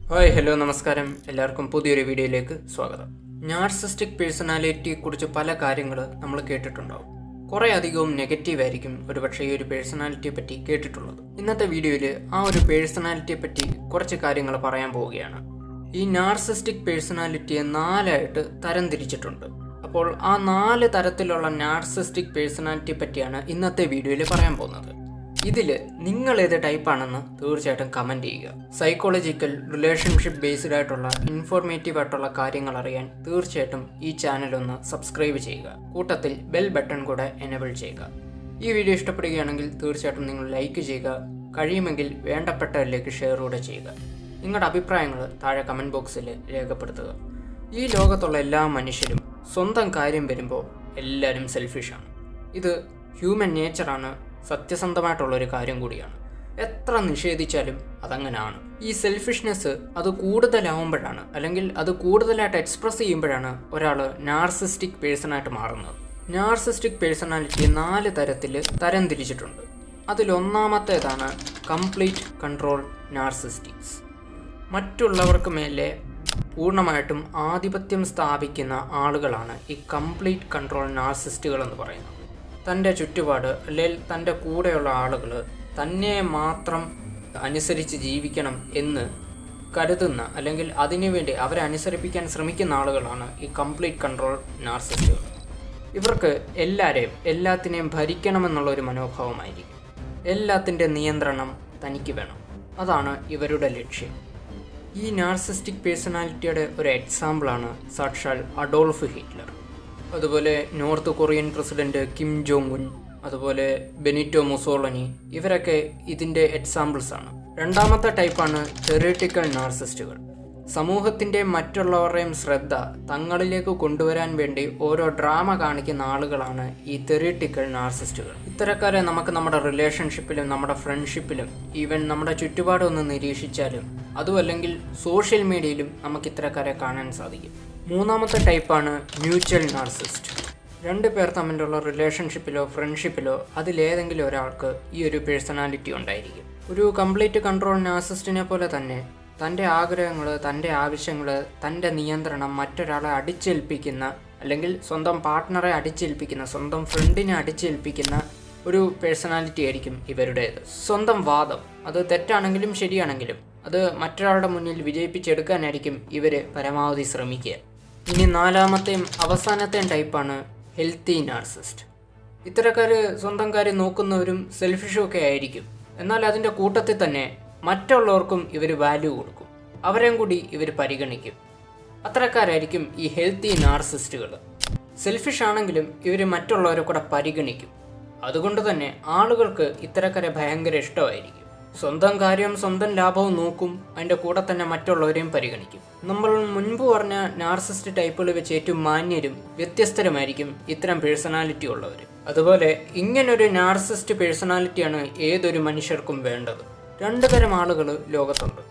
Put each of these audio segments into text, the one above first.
Hi hello നമസ്കാരം. എല്ലാവർക്കും പുതിയൊരു വീഡിയോയിലേക്ക് സ്വാഗതം. നാർസിസ്റ്റിക് പേഴ്സണാലിറ്റിയെ കുറിച്ച് പല കാര്യങ്ങൾ നമ്മൾ കേട്ടിട്ടുണ്ടാവും. കുറേ അധികവും നെഗറ്റീവ് ആയിരിക്കും ഒരുപക്ഷെ ഈ ഒരു പേഴ്സണാലിറ്റിയെ പറ്റി കേട്ടിട്ടുള്ളത്. ഇന്നത്തെ വീഡിയോയിൽ ആ ഒരു പേഴ്സണാലിറ്റിയെ പറ്റി കുറച്ച് കാര്യങ്ങൾ പറയാൻ പോവുകയാണ്. ഈ നാർസിസ്റ്റിക് പേഴ്സണാലിറ്റിയെ 4ആയിട്ട് തരംതിരിച്ചിട്ടുണ്ട്. അപ്പോൾ ആ 4 തരത്തിലുള്ള നാർസിസ്റ്റിക് പേഴ്സണാലിറ്റിയെ പറ്റിയാണ് ഇന്നത്തെ വീഡിയോയിൽ പറയാൻ പോകുന്നത്. ഇതിൽ നിങ്ങൾ ഏത് ടൈപ്പാണെന്ന് തീർച്ചയായിട്ടും കമൻറ്റ് ചെയ്യുക. സൈക്കോളജിക്കൽ റിലേഷൻഷിപ്പ് ബേസ്ഡ് ആയിട്ടുള്ള ഇൻഫോർമേറ്റീവ് ആയിട്ടുള്ള കാര്യങ്ങൾ അറിയാൻ തീർച്ചയായിട്ടും ഈ ചാനൽ ഒന്ന് സബ്സ്ക്രൈബ് ചെയ്യുക. കൂട്ടത്തിൽ ബെൽ ബട്ടൺ കൂടെ എനേബിൾ ചെയ്യുക. ഈ വീഡിയോ ഇഷ്ടപ്പെടുകയാണെങ്കിൽ തീർച്ചയായിട്ടും നിങ്ങൾ ലൈക്ക് ചെയ്യുക. കഴിയുമെങ്കിൽ വേണ്ടപ്പെട്ടവരിലേക്ക് ഷെയർ കൂടെ ചെയ്യുക. നിങ്ങളുടെ അഭിപ്രായങ്ങൾ താഴെ കമൻറ്റ് ബോക്സിൽ രേഖപ്പെടുത്തുക. ഈ ലോകത്തുള്ള എല്ലാ മനുഷ്യരും സ്വന്തം കാര്യം വരുമ്പോൾ എല്ലാവരും സെൽഫിഷാണ്. ഇത് ഹ്യൂമൻ നേച്ചറാണ്, സത്യസന്ധമായിട്ടുള്ളൊരു കാര്യം കൂടിയാണ്. എത്ര നിഷേധിച്ചാലും അതങ്ങനെയാണ്. ഈ സെൽഫിഷ്നെസ് അത് കൂടുതലാവുമ്പോഴാണ്, അല്ലെങ്കിൽ അത് കൂടുതലായിട്ട് എക്സ്പ്രസ് ചെയ്യുമ്പോഴാണ് ഒരാൾ നാർസിസ്റ്റിക് പേഴ്സണായിട്ട് മാറുന്നത്. നാർസിസ്റ്റിക് പേഴ്സണാലിറ്റി 4 തരത്തിൽ തരംതിരിച്ചിട്ടുണ്ട്. അതിലൊന്നാമത്തേതാണ് കംപ്ലീറ്റ് കൺട്രോൾ നാർസിസ്റ്റിക്സ്. മറ്റുള്ളവർക്ക് മേലെ പൂർണ്ണമായിട്ടും ആധിപത്യം സ്ഥാപിക്കുന്ന ആളുകളാണ് ഈ കംപ്ലീറ്റ് കൺട്രോൾ നാർസിസ്റ്റുകൾ എന്ന് പറയുന്നത്. തൻ്റെ ചുറ്റുപാട് അല്ലെങ്കിൽ തൻ്റെ കൂടെയുള്ള ആളുകൾ തന്നെ മാത്രം അനുസരിച്ച് ജീവിക്കണം എന്ന് കരുതുന്ന, അല്ലെങ്കിൽ അതിനുവേണ്ടി അവരെ അനുസരിപ്പിക്കാൻ ശ്രമിക്കുന്ന ആളുകളാണ് ഈ കംപ്ലീറ്റ് കൺട്രോൾ നാർസിസ്റ്റുകൾ. ഇവർക്ക് എല്ലാത്തിനെയും ഭരിക്കണമെന്നുള്ളൊരു മനോഭാവമായിരിക്കും. എല്ലാത്തിൻ്റെ നിയന്ത്രണം തനിക്ക് വേണം. അതാണ് ഇവരുടെ ലക്ഷ്യം. ഈ നാർസിസ്റ്റിക് പേഴ്സണാലിറ്റിയുടെ ഒരു എക്സാമ്പിളാണ് സാക്ഷാൽ അഡോൾഫ് ഹിറ്റ്ലർ. അതുപോലെ north Korean president Kim Jong Un, അതുപോലെ ബെനിറ്റോ മുസോളിനി, ഇവരൊക്കെ ഇതിൻ്റെ എക്സാമ്പിൾസാണ്. രണ്ടാമത്തെ ടൈപ്പാണ് തെറിറ്റിക്കൽ നാർസിസ്റ്റുകൾ. സമൂഹത്തിൻ്റെ മറ്റുള്ളവരുടെയും ശ്രദ്ധ തങ്ങളിലേക്ക് കൊണ്ടുവരാൻ വേണ്ടി ഓരോ ഡ്രാമ കാണിക്കുന്ന ആളുകളാണ് ഈ തെറിറ്റിക്കൽ നാർസിസ്റ്റുകൾ. ഇത്തരക്കാരെ നമുക്ക് നമ്മുടെ റിലേഷൻഷിപ്പിലും നമ്മുടെ ഫ്രണ്ട്ഷിപ്പിലും ഈവൻ നമ്മുടെ ചുറ്റുപാടൊന്ന് നിരീക്ഷിച്ചാലും അതുമല്ലെങ്കിൽ സോഷ്യൽ മീഡിയയിലും നമുക്ക് ഇത്തരക്കാരെ കാണാൻ സാധിക്കും. മൂന്നാമത്തെ ടൈപ്പാണ് മ്യൂച്വൽ നാർസിസ്റ്റ്. 2 പേർ തമ്മിലുള്ള റിലേഷൻഷിപ്പിലോ ഫ്രണ്ട്ഷിപ്പിലോ അതിലേതെങ്കിലും ഒരാൾക്ക് ഈ ഒരു പേഴ്സണാലിറ്റി ഉണ്ടായിരിക്കും. ഒരു കംപ്ലീറ്റ് കൺട്രോൾ നാർസിസ്റ്റിനെ പോലെ തന്നെ തൻ്റെ ആഗ്രഹങ്ങൾ, തൻ്റെ ആവശ്യങ്ങൾ, തൻ്റെ നിയന്ത്രണം മറ്റൊരാളെ അടിച്ചേൽപ്പിക്കുന്ന, അല്ലെങ്കിൽ സ്വന്തം പാർട്ട്ണറെ അടിച്ചേൽപ്പിക്കുന്ന, സ്വന്തം ഫ്രണ്ടിനെ അടിച്ചേൽപ്പിക്കുന്ന ഒരു പേഴ്സണാലിറ്റി ആയിരിക്കും ഇവരുടേത്. സ്വന്തം വാദം അത് തെറ്റാണെങ്കിലും ശരിയാണെങ്കിലും അത് മറ്റൊരാളുടെ മുന്നിൽ വിജയിപ്പിച്ചെടുക്കാനായിരിക്കും ഇവർ പരമാവധി ശ്രമിക്കുക. ഇനി 4ാമത്തെയും അവസാനത്തെയും ടൈപ്പാണ് ഹെൽത്തി നാർസിസ്റ്റ്. ഇത്തരക്കാർ സ്വന്തം കാര്യം നോക്കുന്നവരും സെൽഫിഷും ഒക്കെ ആയിരിക്കും. എന്നാൽ അതിൻ്റെ കൂട്ടത്തിൽ തന്നെ മറ്റുള്ളവർക്കും ഇവർ വാല്യൂ കൊടുക്കും. അവരെയും കൂടി ഇവർ പരിഗണിക്കും. അത്തരക്കാരായിരിക്കും ഈ ഹെൽത്തി നാർസിസ്റ്റുകൾ. സെൽഫിഷ് ആണെങ്കിലും ഇവർ മറ്റുള്ളവരെ കൂടെ പരിഗണിക്കും. അതുകൊണ്ട് തന്നെ ആളുകൾക്ക് ഇത്തരക്കാരെ ഭയങ്കര ഇഷ്ടമായിരിക്കും. സ്വന്തം കാര്യം സ്വന്തം ലാഭവും നോക്കും, അതിൻ്റെ കൂടെ തന്നെ മറ്റുള്ളവരെയും പരിഗണിക്കും. നമ്മൾ മുൻപ് പറഞ്ഞ നാർസിസ്റ്റ് ടൈപ്പുകൾ വെച്ച് ഏറ്റവും മാന്യരും വ്യത്യസ്തരുമായിരിക്കും ഇത്തരം പേഴ്സണാലിറ്റി ഉള്ളവർ. അതുപോലെ ഇങ്ങനൊരു നാർസിസ്റ്റ് പേഴ്സണാലിറ്റിയാണ് ഏതൊരു മനുഷ്യർക്കും വേണ്ടത്. 2 തരം ആളുകൾ ലോകത്തുണ്ട്.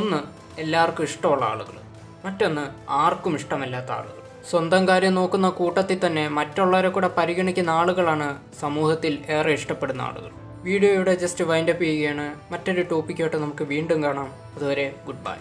ഒന്ന് എല്ലാവർക്കും ഇഷ്ടമുള്ള ആളുകൾ, മറ്റൊന്ന് ആർക്കും ഇഷ്ടമല്ലാത്ത ആളുകൾ. സ്വന്തം കാര്യം നോക്കുന്ന കൂട്ടത്തിൽ തന്നെ മറ്റുള്ളവരെ കൂടെ പരിഗണിക്കുന്ന ആളുകളാണ് സമൂഹത്തിൽ ഏറെ ഇഷ്ടപ്പെടുന്ന ആളുകൾ. വീഡിയോ ഇവിടെ ജസ്റ്റ് വൈൻഡപ്പ് ചെയ്യുകയാണ്. മറ്റൊരു ടോപ്പിക്കായിട്ട് നമുക്ക് വീണ്ടും കാണാം. അതുവരെ ഗുഡ് ബൈ.